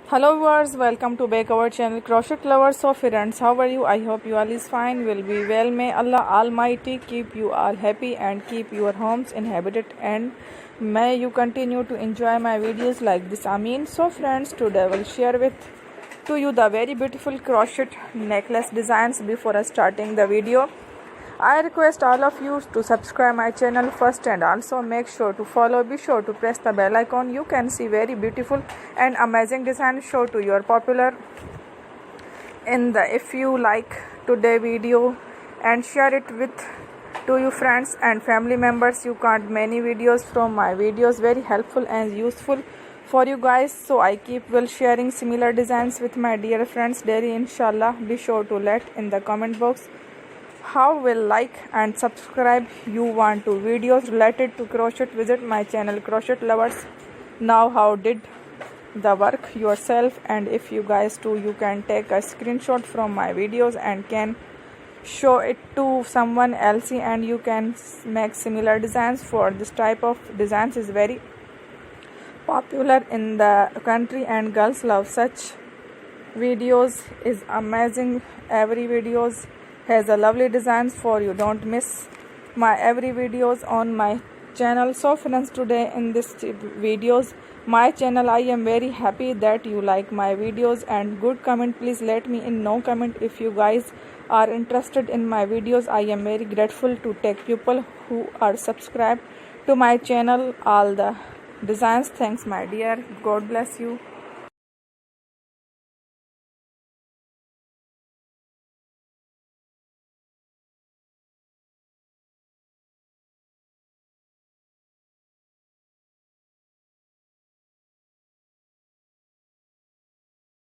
Hello viewers, welcome to back our channel Crochet Lovers of Friends. How are you? I hope you all is fine, will be well. May Allah Almighty keep you all happy and keep your homes inhabited, and may you continue to enjoy my videos like this. Ameen. So friends, today I will share with to you the very beautiful crochet necklace designs. Before starting the video, I request all of you to subscribe my channel first and also make sure to follow. Be sure to press the bell icon. You can see very beautiful and amazing design show to your popular in the. If you like today video and share it with to your friends and family members, you can't many videos from my videos very helpful and useful for you guys. So I keep will sharing similar designs with my dear friends daily, inshallah. Be sure to let in the comment box how will like and subscribe you want to videos related to crochet. Visit my channel Crochet Lovers. Now how did the work yourself, and if you guys too, you can take a screenshot from my videos and can show it to someone else, and you can make similar designs. For this type of designs is very popular in the country and girls love such videos. Is amazing. Every videos has a lovely designs for you. Don't miss my every videos on my channel. So friends, today in this videos my channel, I am very happy that you like my videos and good comment. Please let me in no comment if you guys are interested in my videos. I am very grateful to take people who are subscribed to my channel all the designs. Thanks my dear. God bless you.